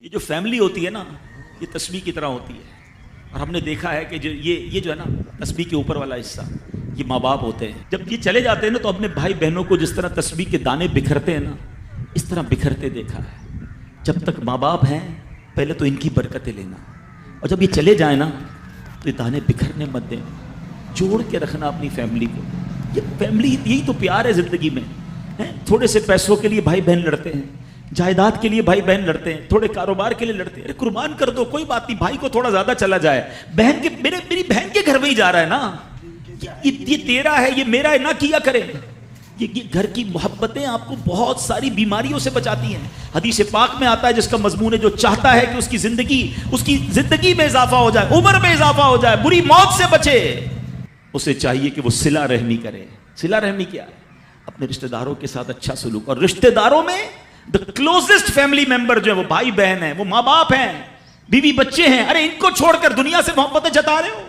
یہ جو فیملی ہوتی ہے نا، یہ تسبیح کی طرح ہوتی ہے. اور ہم نے دیکھا ہے کہ جو یہ جو ہے نا تسبیح کے اوپر والا حصہ، یہ ماں باپ ہوتے ہیں. جب یہ چلے جاتے ہیں نا تو اپنے بھائی بہنوں کو جس طرح تسبیح کے دانے بکھرتے ہیں نا، اس طرح بکھرتے دیکھا ہے. جب تک ماں باپ ہیں پہلے تو ان کی برکتیں لینا، اور جب یہ چلے جائیں نا تو یہ دانے بکھرنے مت دیں، جوڑ کے رکھنا اپنی فیملی کو. یہ فیملی، یہی تو پیار ہے زندگی میں. تھوڑے سے پیسوں کے لیے بھائی بہن لڑتے ہیں، جائیداد کے لیے بھائی بہن لڑتے ہیں، تھوڑے کاروبار کے لیے لڑتے ہیں. ارے قربان کر دو، کوئی بات نہیں، بھائی کو تھوڑا زیادہ چلا جائے، بہن کے میری بہن کے گھر میں ہی جا رہا ہے نا، یہ تیرا ہے، یہ میرا ہے، نہ کیا کرے. یہ گھر کی محبتیں آپ کو بہت ساری بیماریوں سے بچاتی ہیں. حدیث پاک میں آتا ہے جس کا مضمون ہے جو چاہتا ہے کہ اس کی زندگی میں اضافہ ہو جائے، عمر میں اضافہ ہو جائے، بری موت سے بچے، اسے چاہیے کہ وہ صلہ رحمی کرے. صلہ رحمی کیا ہے؟ اپنے رشتہ داروں کے ساتھ اچھا سلوک. اور رشتہ داروں میں the closest family member جو ہے وہ بھائی بہن ہیں، وہ ماں باپ ہیں، بیوی بچے ہیں. ارے ان کو چھوڑ کر دنیا سے محبتیں جتا رہے ہو؟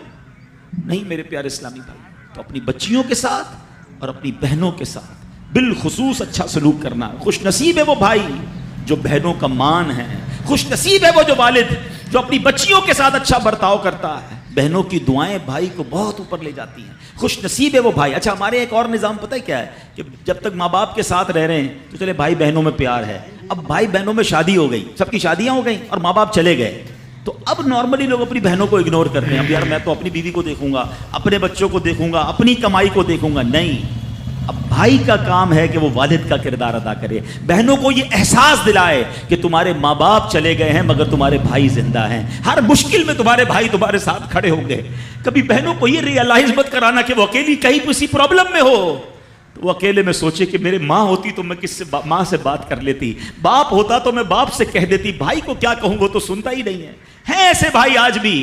نہیں میرے پیارے اسلامی بھائی. تو اپنی بچیوں کے ساتھ اور اپنی بہنوں کے ساتھ بالخصوص اچھا سلوک کرنا. خوش نصیب ہے وہ بھائی جو بہنوں کا مان ہے، خوش نصیب ہے وہ جو والد جو اپنی بچیوں کے ساتھ اچھا برتاؤ کرتا ہے. بہنوں کی دعائیں بھائی کو بہت اوپر لے جاتی ہیں. خوش نصیب ہے وہ بھائی. اچھا ہمارے ایک اور نظام پتہ ہے کیا ہے کہ جب تک ماں باپ کے ساتھ رہ رہے ہیں تو چلے بھائی بہنوں میں پیار ہے. اب بھائی بہنوں میں شادی ہو گئی، سب کی شادیاں ہو گئیں اور ماں باپ چلے گئے، تو اب نارملی لوگ اپنی بہنوں کو اگنور کرتے ہیں. اب یار میں تو اپنی بیوی کو دیکھوں گا، اپنے بچوں کو دیکھوں گا، اپنی کمائی کو دیکھوں گا. نہیں، اب بھائی کا کام ہے کہ وہ والد کا کردار ادا کرے. بہنوں کو یہ احساس دلائے کہ تمہارے ماں باپ چلے گئے ہیں مگر تمہارے بھائی زندہ ہیں، ہر مشکل میں تمہارے بھائی تمہارے ساتھ کھڑے ہوں گے. کبھی بہنوں کو یہ ریئلائز مت کرانا کہ وہ اکیلی کہیں کسی پرابلم میں ہو تو وہ اکیلے میں سوچے کہ میرے ماں ہوتی تو میں ماں سے بات کر لیتی، باپ ہوتا تو میں باپ سے کہہ دیتی، بھائی کو کیا کہوں، وہ تو سنتا ہی نہیں ہے. ہیں ایسے بھائی آج بھی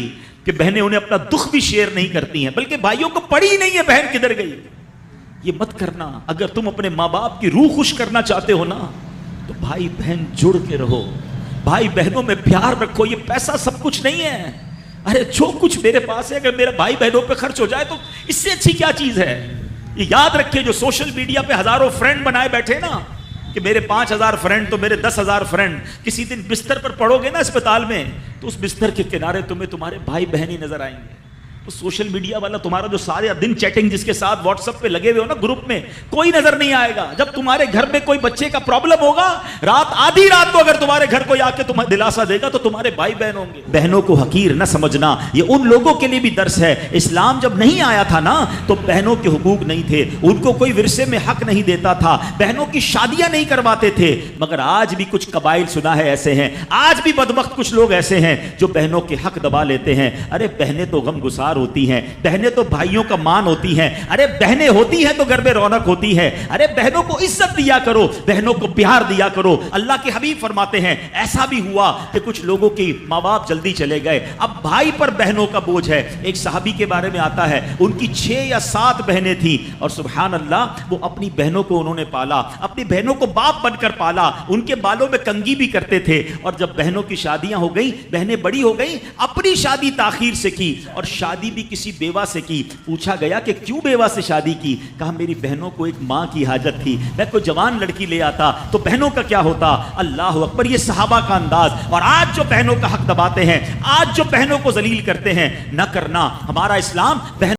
کہ بہنیں انہیں اپنا دکھ بھی شیئر نہیں کرتی ہیں، بلکہ بھائیوں کو پڑی ہی نہیں ہے بہن کدھر گئی. یہ مت کرنا. اگر تم اپنے ماں باپ کی روح خوش کرنا چاہتے ہو نا تو بھائی بہن جڑ کے رہو، بھائی بہنوں میں پیار رکھو. یہ پیسہ سب کچھ نہیں ہے. ارے جو کچھ میرے پاس ہے اگر میرا بھائی بہنوں پہ خرچ ہو جائے تو اس سے اچھی کیا چیز ہے. یہ یاد رکھیں جو سوشل میڈیا پہ ہزاروں فرینڈ بنائے بیٹھے نا کہ میرے 5000 فرینڈ تو میرے 10,000 فرینڈ، کسی دن بستر پر پڑو گے نا اسپتال میں تو اس بستر کے کنارے تمہیں تمہارے بھائی بہن ہی نظر آئیں گے. تو سوشل میڈیا والا تمہارا جو سارے دن چیٹنگ جس کے ساتھ واٹس ایپ پہ لگے ہوئے ہو نا گروپ میں، کوئی نظر نہیں آئے گا. جب تمہارے گھر میں کوئی بچے کا پرابلم ہوگا، آدھی رات کو اگر تمہارے گھر کوئی آ کے تمہیں دلاسا دے گا تو تمہارے بھائی بہن ہوں گے. بہنوں کو حقیر نہ سمجھنا، یہ ان لوگوں کے لیے بھی درس ہے. اسلام جب نہیں آیا تھا نا تو بہنوں کے حقوق نہیں تھے، ان کو کوئی ورثے میں حق نہیں دیتا تھا، بہنوں کی شادیاں نہیں کرواتے تھے. مگر آج بھی کچھ قبائل سنا ہے ایسے ہیں، آج بھی بدبخت کچھ لوگ ایسے ہیں جو بہنوں کے حق دبا لیتے ہیں. ارے بہنیں تو غم گسار ہوتی ہیں، بہنیں تو بھائیوں کا مان ہوتی ہیں. ارے بہنیں ہوتی ہیں تو گھر میں رونق ہوتی ہے. ارے بہنوں کو عزت دیا کرو، بہنوں کو پیار دیا کرو. اللہ کے حبیب فرماتے ہیں ایسا بھی ہوا کہ کچھ لوگوں کی ماں باپ جلدی چلے گئے، اب بھائی پر بہنوں کا بوجھ ہے. ایک صحابی کے بارے میں آتا ہے ان کی 6 یا 7 بہنیں تھیں اور سبحان اللہ وہ اپنی بہنوں کو انہوں نے پالا، اپنی بہنوں کو باپ بن کر پالا. ان کے بالوں میں کنگھی بھی کرتے تھے. اور جب بہنوں کی شادیاں ہو گئیں، بہنیں بڑی ہو گئیں، اپنی شادی تاخیر سے کی اور شادی بھی کسی بیوہ سے کی. پوچھا گیا کہ کیوں بیوہ سے شادی کی؟ کہا میری بہنوں کو ایک ماں کی حاجت تھی، میں کوئی جوان لڑکی لے آتا تو بہنوں کا کیا ہوتا. اللہ اکبر. یہ صحابہ کا انداز. اور آج جو بہنوں کا حق دباتے ہیں، آج جو بہنوں کو ذلیل کرتے ہیں، نہ کرنا. ہمارا اسلام بہن